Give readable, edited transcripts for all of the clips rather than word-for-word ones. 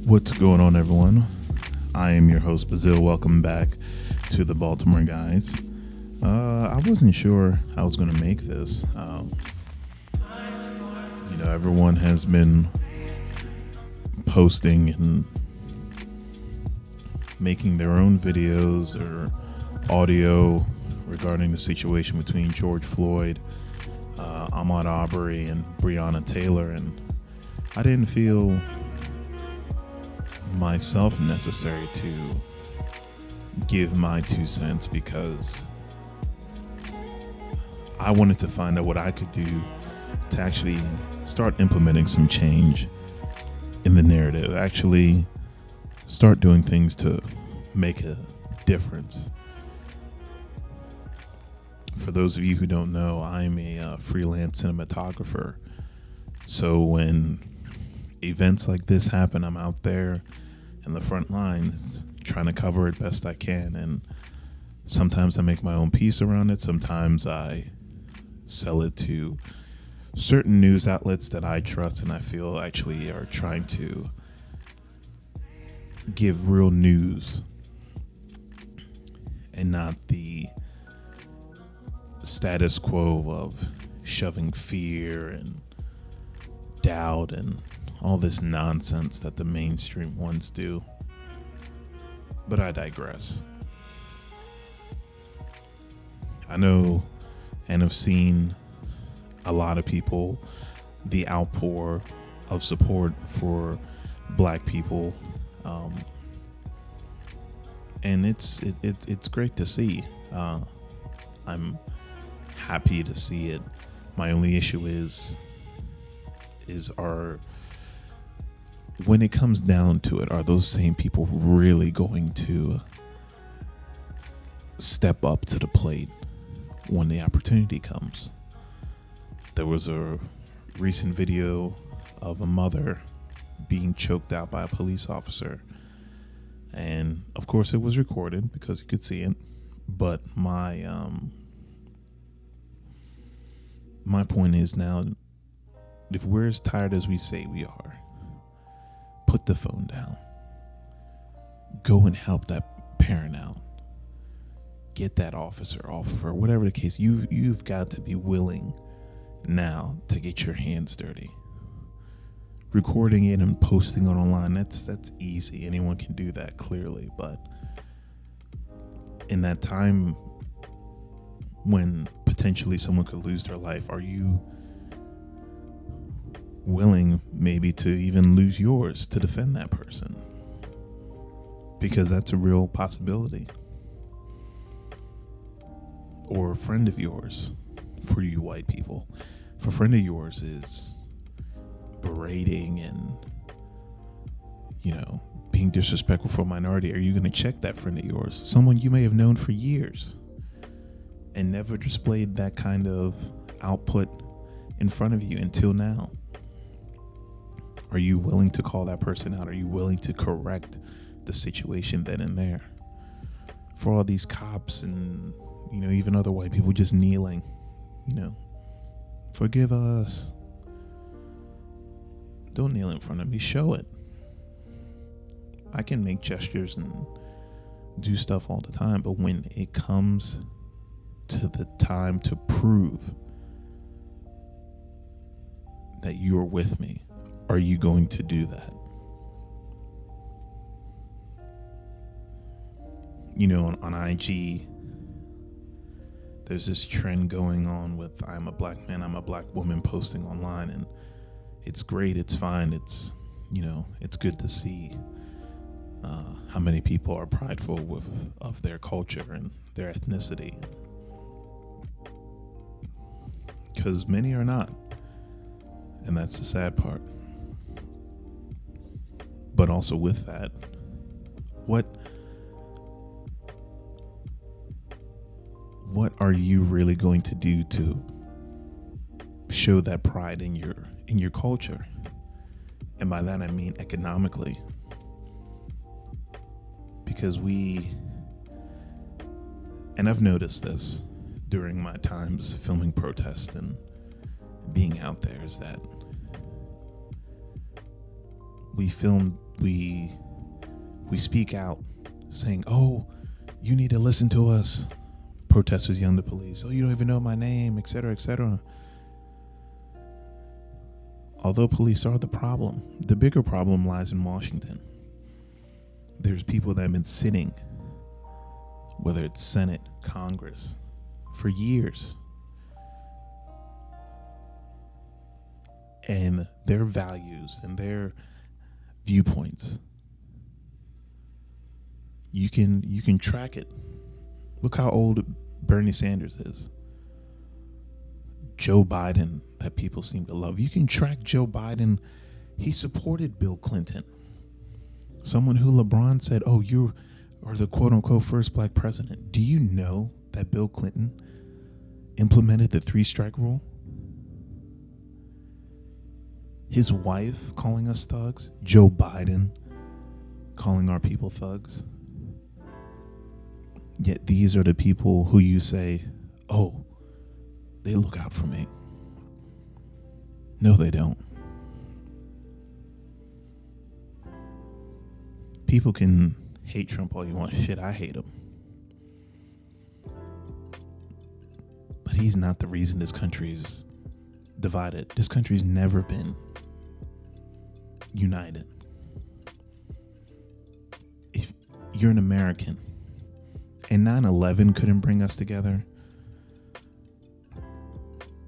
What's going on, everyone? I am your host, Bazil. Welcome back to the Baltimore Guys. I wasn't sure I was going to make this. Everyone has been posting and making their own videos or audio regarding the situation between George Floyd, Ahmaud Arbery, and Breonna Taylor, and I didn't feel myself necessary to give my 2 cents because I wanted to find out what I could do to actually start implementing some change in the narrative, actually start doing things to make a difference. For those of you who don't know, I'm a freelance cinematographer. So when events like this happen, I'm out there in the front lines trying to cover it best I can. And sometimes I make my own piece around it. Sometimes I sell it to certain news outlets that I trust and I feel actually are trying to give real news and not the status quo of shoving fear and doubt and all this nonsense that the mainstream ones do. But I digress. I know and have seen a lot of people, the outpour of support for Black people, and it's great to see. I'm happy to see it. My only issue is when it comes down to it, are those same people really going to step up to the plate when the opportunity comes? There was a recent video of a mother being choked out by a police officer. And of course it was recorded because you could see it. But my point is now, if we're as tired as we say we are, put the phone down. Go and help that parent out. Get that officer off of her. Whatever the case, you've got to be willing now to get your hands dirty. Recording it and posting it online, that's easy. Anyone can do that, clearly. But in that time when potentially someone could lose their life, are you willing maybe to even lose yours to defend that person? Because that's a real possibility. Or a friend of yours, for you white people, if a friend of yours is berating and being disrespectful for a minority, are you going to check that friend of yours, someone you may have known for years and never displayed that kind of output in front of you until now? Are you willing to call that person out? Are you willing to correct the situation then and there? For all these cops and, even other white people just kneeling, forgive us. Don't kneel in front of me. Show it. I can make gestures and do stuff all the time, but when it comes to the time to prove that you're with me, are you going to do that? On IG, there's this trend going on with I'm a black man, I'm a black woman posting online, and it's great, it's fine, it's good to see how many people are prideful of their culture and their ethnicity, because many are not, and that's the sad part. But also with that, what are you really going to do to show that pride in your culture? And by that I mean economically. Because and I've noticed this during my times filming protests and being out there, is that we speak out saying, oh, you need to listen to us. Protesters yelling at the police, oh, you don't even know my name, etc., etc. Although police are the problem, the bigger problem lies in Washington. There's people that have been sitting, whether it's Senate, Congress, for years. And their values and their viewpoints, you can track it. Look how old Bernie Sanders is. Joe Biden, that people seem to love. You can track Joe Biden. He supported Bill Clinton. Someone who LeBron said, oh, you are the quote unquote first black president. Do you know that Bill Clinton implemented the 3-strike rule? His wife calling us thugs. Joe Biden calling our people thugs. Yet these are the people who you say, oh, they look out for me. No, they don't. People can hate Trump all you want. Shit, I hate him. But he's not the reason this country's divided. This country's never been united. If you're an American and 9/11 couldn't bring us together,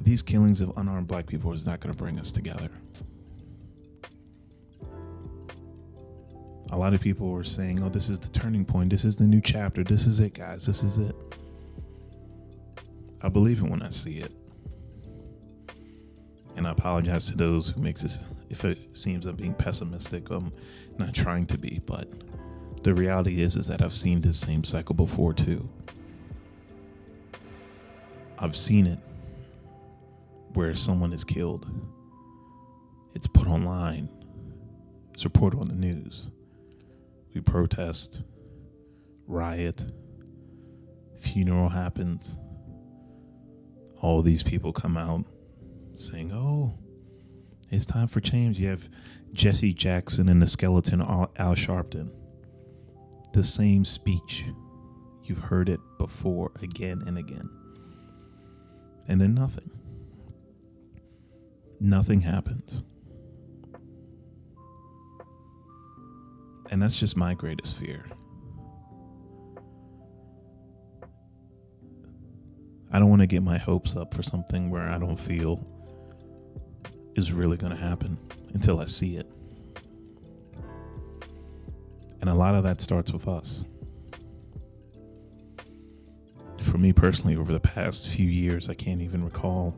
these killings of unarmed black people is not going to bring us together. A lot of people were saying, oh, this is the turning point. This is the new chapter. This is it, guys. This is it. I believe it when I see it. And I apologize to those who makes this, if it seems I'm being pessimistic, I'm not trying to be, but the reality is that I've seen this same cycle before too. I've seen it where someone is killed. It's put online. It's reported on the news. We protest, riot, funeral happens. All these people come out saying, oh, it's time for change. You have Jesse Jackson and the skeleton Al Sharpton. The same speech. You've heard it before again and again. And then nothing. Nothing happens. And that's just my greatest fear. I don't want to get my hopes up for something where I don't feel is really going to happen until I see it. And a lot of that starts with us. For me personally, over the past few years, I can't even recall.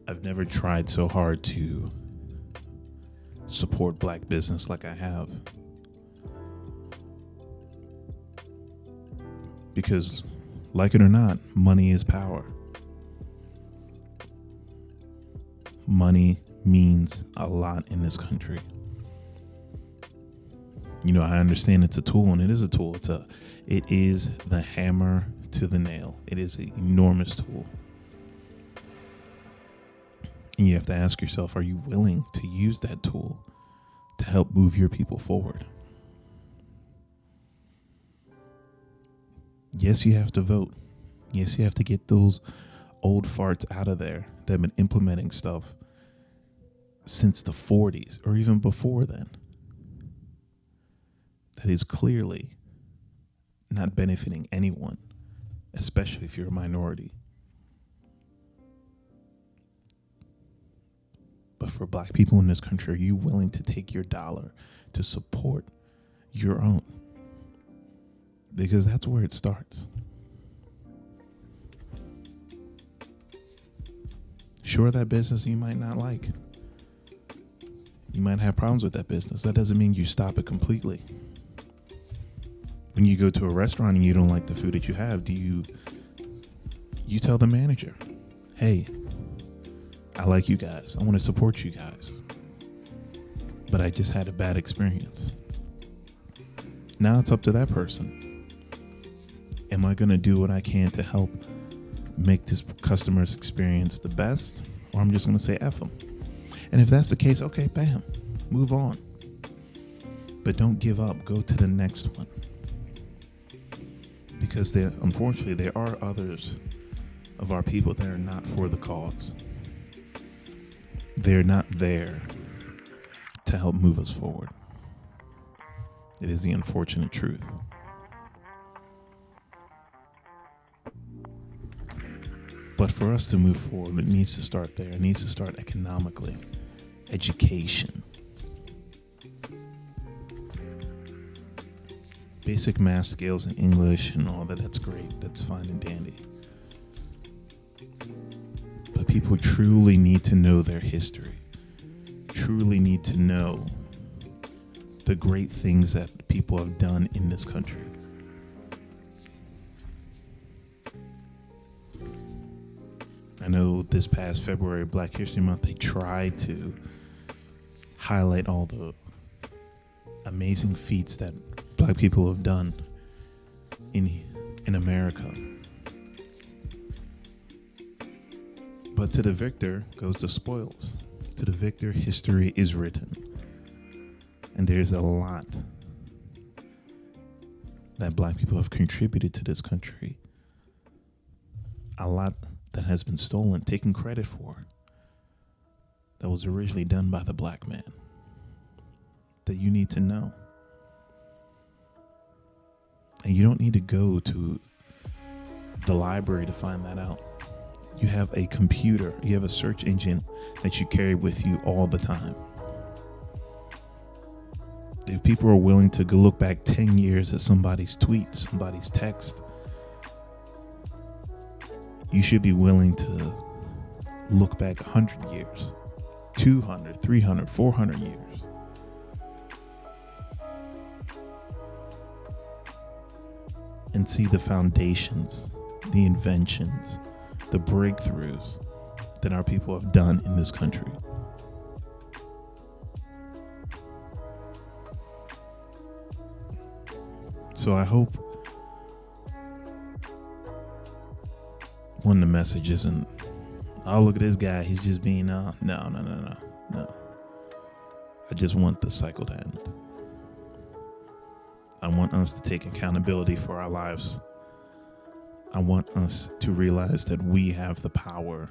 I've never tried so hard to support black business like I have. Because, like it or not, money is power. Money means a lot in this country. You know, I understand it's a tool, and it is a tool. It is the hammer to the nail. It is an enormous tool. And you have to ask yourself, are you willing to use that tool to help move your people forward? Yes, you have to vote. Yes, you have to get those old farts out of there that have been implementing stuff since the 40s or even before then. That is clearly not benefiting anyone, especially if you're a minority. But for black people in this country, are you willing to take your dollar to support your own? Because that's where it starts. Sure, that business you might not like. You might have problems with that business. That doesn't mean you stop it completely. When you go to a restaurant and you don't like the food that you have, you tell the manager, hey, I like you guys. I want to support you guys. But I just had a bad experience. Now it's up to that person. Am I going to do what I can to help make this customer's experience the best? Or I'm just going to say F them. And if that's the case, okay, bam. Move on. But don't give up. Go to the next one. Because unfortunately, there are others of our people that are not for the cause. They're not there to help move us forward. It is the unfortunate truth. But for us to move forward, it needs to start there. It needs to start economically. Education. Basic math skills in English and all that, that's great. That's fine and dandy. But people truly need to know their history. Truly need to know the great things that people have done in this country. I know this past February, Black History Month, they tried to highlight all the amazing feats that Black people have done in America. But to the victor goes the spoils. To the victor, history is written. And there's a lot that Black people have contributed to this country. A lot that has been stolen, taken credit for, that was originally done by the Black man, that you need to know. And you don't need to go to the library to find that out. You have a computer, you have a search engine that you carry with you all the time. If people are willing to go look back 10 years at somebody's tweet, somebody's text, you should be willing to look back 100 years, 200, 300, 400 years. And see the foundations, the inventions, the breakthroughs that our people have done in this country. So I hope the message isn't, oh, look at this guy, he's just being, no. I just want the cycle to end. I want us to take accountability for our lives. I want us to realize that we have the power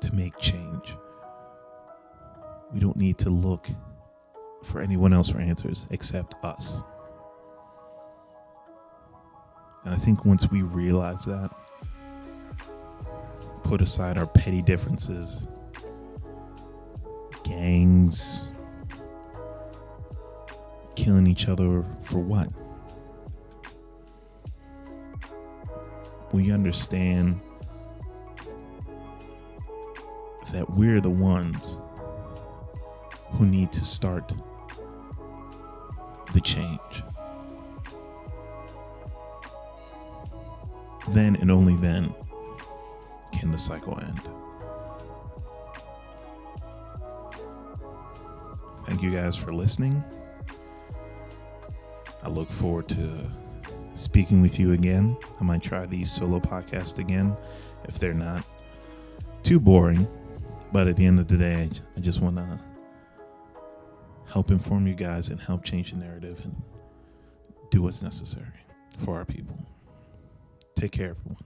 to make change. We don't need to look for anyone else for answers except us. And I think once we realize that, put aside our petty differences, gangs, killing each other for what? We understand that we're the ones who need to start the change. Then and only then can the cycle end. Thank you guys for listening. I look forward to speaking with you again. I might try these solo podcasts again if they're not too boring. But at the end of the day, I just want to help inform you guys and help change the narrative and do what's necessary for our people. Take care, everyone.